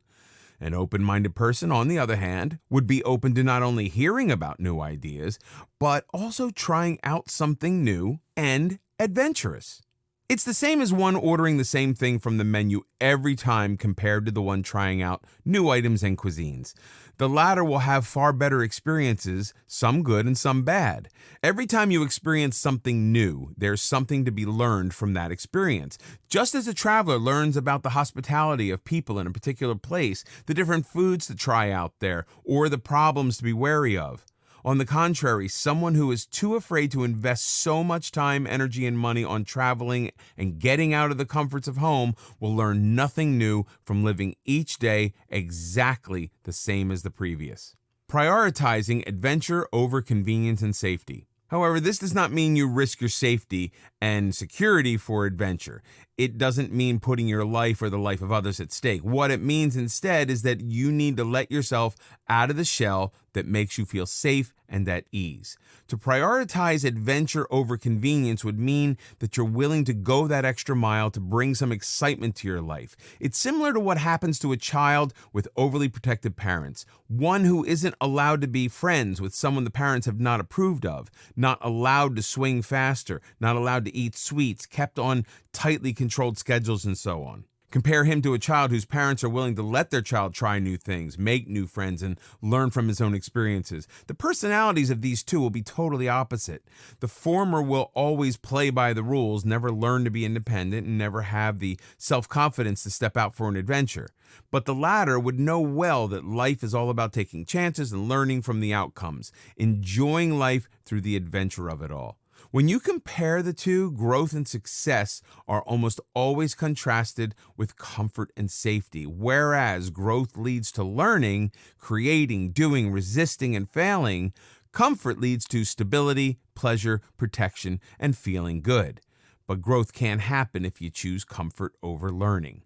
An open-minded person, on the other hand, would be open to not only hearing about new ideas, but also trying out something new and adventurous. It's the same as one ordering the same thing from the menu every time compared to the one trying out new items and cuisines. The latter will have far better experiences, some good and some bad. Every time you experience something new, there's something to be learned from that experience. Just as a traveler learns about the hospitality of people in a particular place, the different foods to try out there, or the problems to be wary of. On the contrary, someone who is too afraid to invest so much time, energy, and money on traveling and getting out of the comforts of home will learn nothing new from living each day exactly the same as the previous. Prioritizing adventure over convenience and safety. However, this does not mean you risk your safety and security for adventure. It doesn't mean putting your life or the life of others at stake. What it means instead is that you need to let yourself out of the shell that makes you feel safe and at ease. To prioritize adventure over convenience would mean that you're willing to go that extra mile to bring some excitement to your life. It's similar to what happens to a child with overly protective parents, one who isn't allowed to be friends with someone the parents have not approved of, not allowed to swing faster, not allowed to eat sweets, kept on tightly controlled schedules, and so on. Compare him to a child whose parents are willing to let their child try new things, make new friends, and learn from his own experiences. The personalities of these two will be totally opposite. The former will always play by the rules, never learn to be independent, and never have the self-confidence to step out for an adventure. But the latter would know well that life is all about taking chances and learning from the outcomes, enjoying life through the adventure of it all. When you compare the two, growth and success are almost always contrasted with comfort and safety, whereas growth leads to learning, creating, doing, resisting, and failing. Comfort leads to stability, pleasure, protection, and feeling good. But growth can't happen if you choose comfort over learning.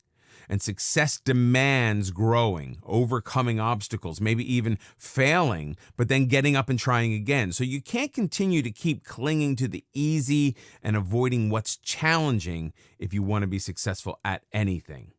And success demands growing, overcoming obstacles, maybe even failing, but then getting up and trying again. So you can't continue to keep clinging to the easy and avoiding what's challenging if you want to be successful at anything.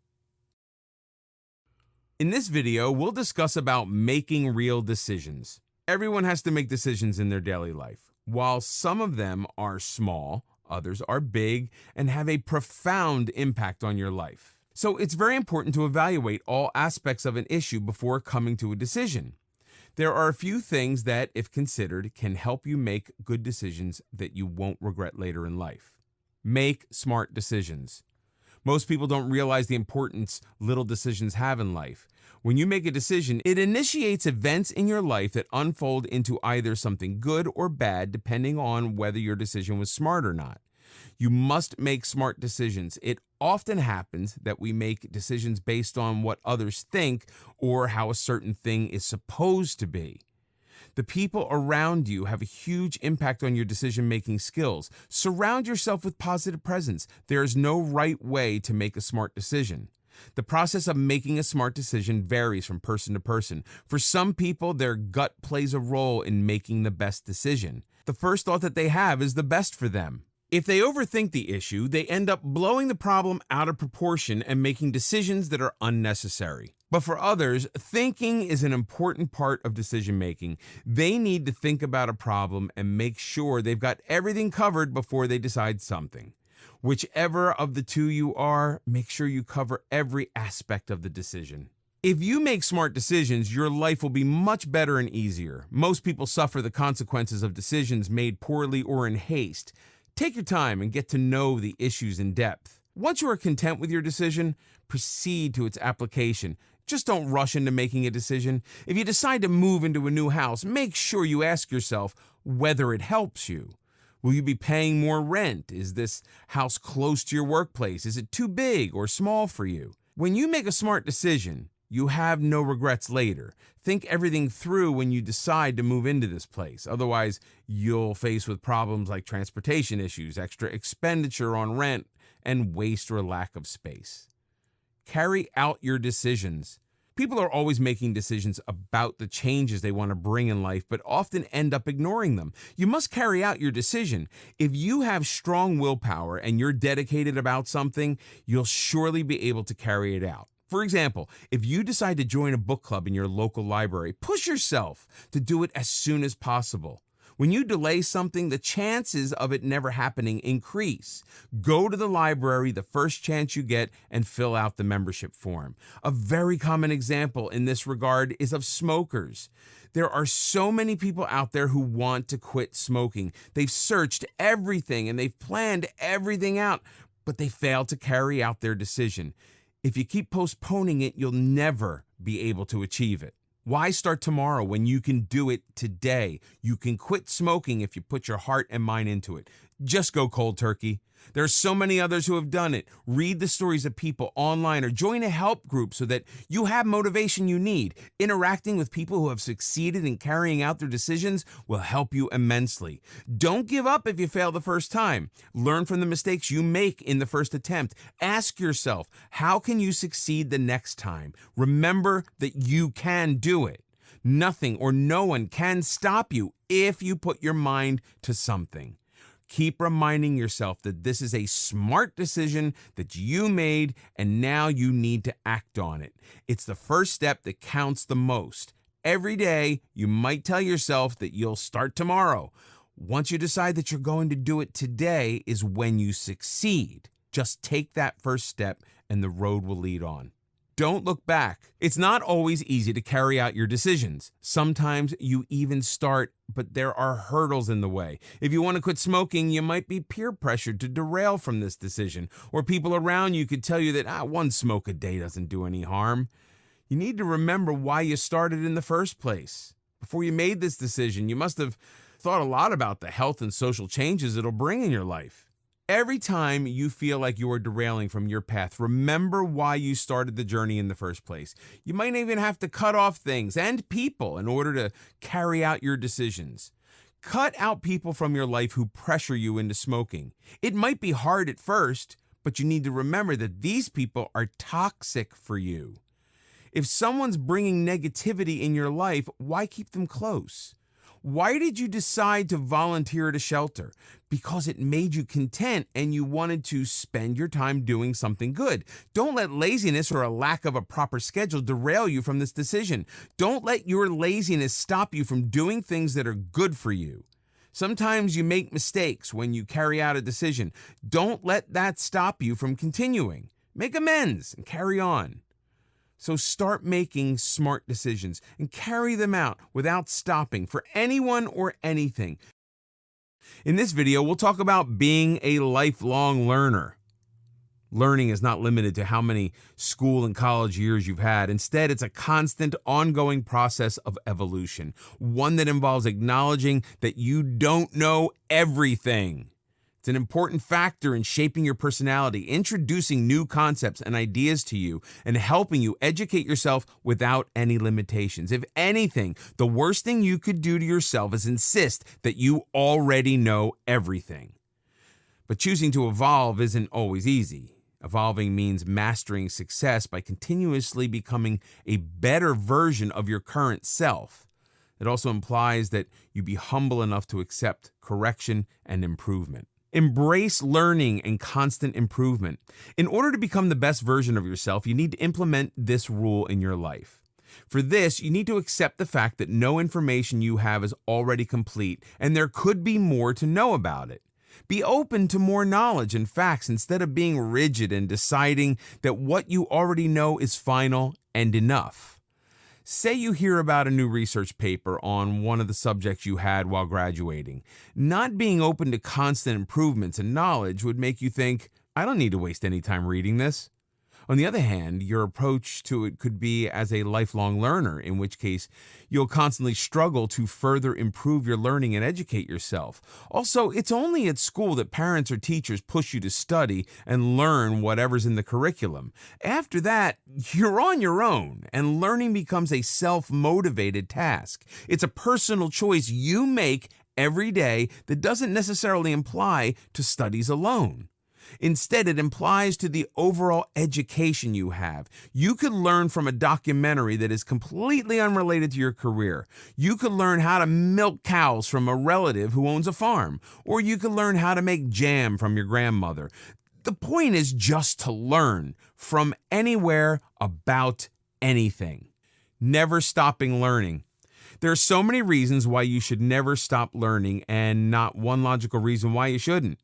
In this video, we'll discuss about making real decisions. Everyone has to make decisions in their daily life. While some of them are small, others are big and have a profound impact on your life. So it's very important to evaluate all aspects of an issue before coming to a decision. There are a few things that, if considered, can help you make good decisions that you won't regret later in life. Make smart decisions. Most people don't realize the importance little decisions have in life. When you make a decision, it initiates events in your life that unfold into either something good or bad, depending on whether your decision was smart or not. You must make smart decisions. It often happens that we make decisions based on what others think or how a certain thing is supposed to be. The people around you have a huge impact on your decision-making skills. Surround yourself with positive presence. There is no right way to make a smart decision. The process of making a smart decision varies from person to person. For some people, their gut plays a role in making the best decision. The first thought that they have is the best for them. If they overthink the issue, they end up blowing the problem out of proportion and making decisions that are unnecessary. But for others, thinking is an important part of decision making. They need to think about a problem and make sure they've got everything covered before they decide something. Whichever of the two you are, make sure you cover every aspect of the decision. If you make smart decisions, your life will be much better and easier. Most people suffer the consequences of decisions made poorly or in haste. Take your time and get to know the issues in depth. Once you are content with your decision, proceed to its application. Just don't rush into making a decision. If you decide to move into a new house, make sure you ask yourself whether it helps you. Will you be paying more rent? Is this house close to your workplace? Is it too big or small for you? When you make a smart decision, you have no regrets later. Think everything through when you decide to move into this place. Otherwise, you'll face with problems like transportation issues, extra expenditure on rent, and waste or lack of space. Carry out your decisions. People are always making decisions about the changes they want to bring in life, but often end up ignoring them. You must carry out your decision. If you have strong willpower and you're dedicated about something, you'll surely be able to carry it out. For example, if you decide to join a book club in your local library, push yourself to do it as soon as possible. When you delay something, the chances of it never happening increase. Go to the library the first chance you get and fill out the membership form. A very common example in this regard is of smokers. There are so many people out there who want to quit smoking. They've searched everything and they've planned everything out, but they fail to carry out their decision. If you keep postponing it, you'll never be able to achieve it. Why start tomorrow when you can do it today? You can quit smoking if you put your heart and mind into it. Just go cold turkey. There are so many others who have done it. Read the stories of people online or join a help group so that you have motivation you need. Interacting with people who have succeeded in carrying out their decisions will help you immensely. Don't give up if you fail the first time. Learn from the mistakes you make in the first attempt. Ask yourself, how can you succeed the next time? Remember that you can do it. Nothing or no one can stop you if you put your mind to something. Keep reminding yourself that this is a smart decision that you made and now you need to act on it. It's the first step that counts the most. Every day, you might tell yourself that you'll start tomorrow. Once you decide that you're going to do it today is when you succeed. Just take that first step and the road will lead on. Don't look back. It's not always easy to carry out your decisions. Sometimes you even start, but there are hurdles in the way. If you want to quit smoking, you might be peer pressured to derail from this decision, or people around you could tell you that one smoke a day doesn't do any harm. You need to remember why you started in the first place. Before you made this decision, you must have thought a lot about the health and social changes it'll bring in your life. Every time you feel like you are derailing from your path, remember why you started the journey in the first place. You might even have to cut off things and people in order to carry out your decisions. Cut out people from your life who pressure you into smoking. It might be hard at first, but you need to remember that these people are toxic for you. If someone's bringing negativity in your life, why keep them close? Why did you decide to volunteer at a shelter? Because it made you content and you wanted to spend your time doing something good. Don't let laziness or a lack of a proper schedule derail you from this decision. Don't let your laziness stop you from doing things that are good for you. Sometimes you make mistakes when you carry out a decision. Don't let that stop you from continuing. Make amends and carry on. So start making smart decisions and carry them out without stopping for anyone or anything. In this video, we'll talk about being a lifelong learner. Learning is not limited to how many school and college years you've had. Instead, it's a constant, ongoing process of evolution, one that involves acknowledging that you don't know everything. It's an important factor in shaping your personality, introducing new concepts and ideas to you, and helping you educate yourself without any limitations. If anything, the worst thing you could do to yourself is insist that you already know everything. But choosing to evolve isn't always easy. Evolving means mastering success by continuously becoming a better version of your current self. It also implies that you be humble enough to accept correction and improvement. Embrace learning and constant improvement. In order to become the best version of yourself, you need to implement this rule in your life. For this, you need to accept the fact that no information you have is already complete, and there could be more to know about it. Be open to more knowledge and facts instead of being rigid and deciding that what you already know is final and enough. Say you hear about a new research paper on one of the subjects you had while graduating. Not being open to constant improvements and knowledge would make you think, I don't need to waste any time reading this. On the other hand, your approach to it could be as a lifelong learner, in which case you'll constantly struggle to further improve your learning and educate yourself. Also, it's only at school that parents or teachers push you to study and learn whatever's in the curriculum. After that, you're on your own, and learning becomes a self-motivated task. It's a personal choice you make every day that doesn't necessarily imply to studies alone. Instead, it implies to the overall education you have. You could learn from a documentary that is completely unrelated to your career. You could learn how to milk cows from a relative who owns a farm, or you could learn how to make jam from your grandmother. The point is just to learn from anywhere about anything. Never stopping learning. There are so many reasons why you should never stop learning, and not one logical reason why you shouldn't.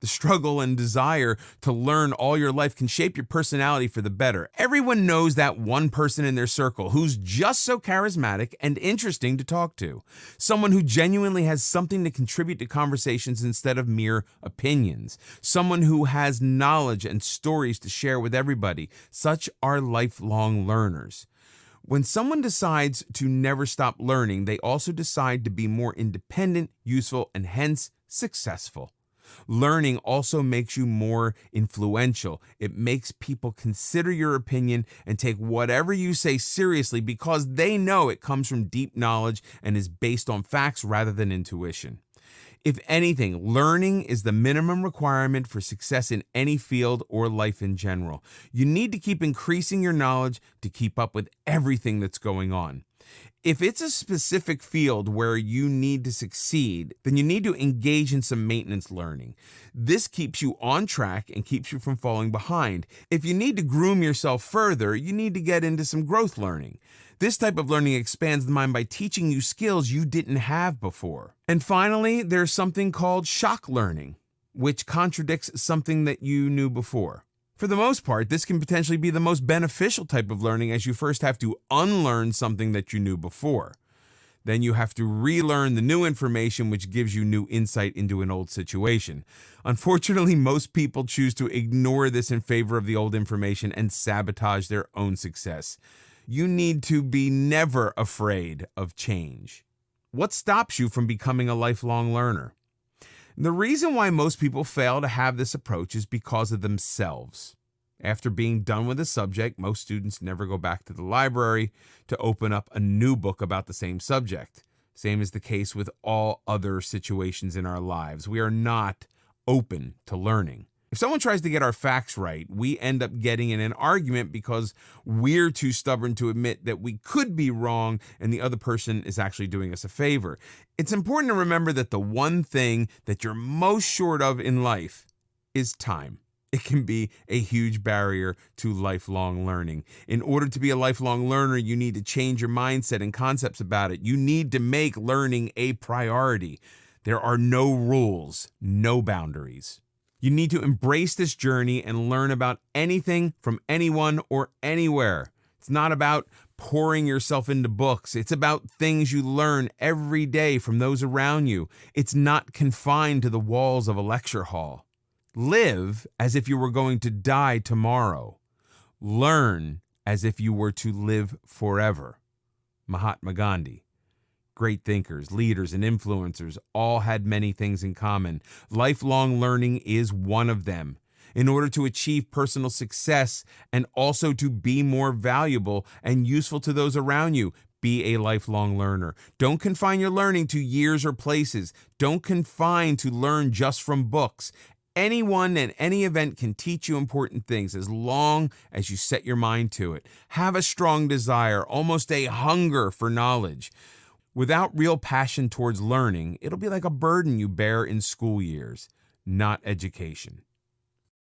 The struggle and desire to learn all your life can shape your personality for the better. Everyone knows that one person in their circle who's just so charismatic and interesting to talk to. Someone who genuinely has something to contribute to conversations instead of mere opinions. Someone who has knowledge and stories to share with everybody. Such are lifelong learners. When someone decides to never stop learning, they also decide to be more independent, useful, and hence successful. Learning also makes you more influential. It makes people consider your opinion and take whatever you say seriously because they know it comes from deep knowledge and is based on facts rather than intuition. If anything, learning is the minimum requirement for success in any field or life in general. You need to keep increasing your knowledge to keep up with everything that's going on. If it's a specific field where you need to succeed, then you need to engage in some maintenance learning. This keeps you on track and keeps you from falling behind. If you need to groom yourself further, you need to get into some growth learning. This type of learning expands the mind by teaching you skills you didn't have before. And finally, there's something called shock learning, which contradicts something that you knew before. For the most part, this can potentially be the most beneficial type of learning, as you first have to unlearn something that you knew before. Then you have to relearn the new information, which gives you new insight into an old situation. Unfortunately, most people choose to ignore this in favor of the old information and sabotage their own success. You need to be never afraid of change. What stops you from becoming a lifelong learner? The reason why most people fail to have this approach is because of themselves. After being done with a subject, most students never go back to the library to open up a new book about the same subject. Same is the case with all other situations in our lives. We are not open to learning. If someone tries to get our facts right, we end up getting in an argument because we're too stubborn to admit that we could be wrong and the other person is actually doing us a favor. It's important to remember that the one thing that you're most short of in life is time. It can be a huge barrier to lifelong learning. In order to be a lifelong learner, you need to change your mindset and concepts about it. You need to make learning a priority. There are no rules, no boundaries. You need to embrace this journey and learn about anything from anyone or anywhere. It's not about pouring yourself into books. It's about things you learn every day from those around you. It's not confined to the walls of a lecture hall. Live as if you were going to die tomorrow. Learn as if you were to live forever. Mahatma Gandhi. Great thinkers, leaders, and influencers all had many things in common. Lifelong learning is one of them. In order to achieve personal success and also to be more valuable and useful to those around you, be a lifelong learner. Don't confine your learning to years or places. Don't confine to learn just from books. Anyone and any event can teach you important things as long as you set your mind to it. Have a strong desire, almost a hunger for knowledge. Without real passion towards learning, it'll be like a burden you bear in school years, not education.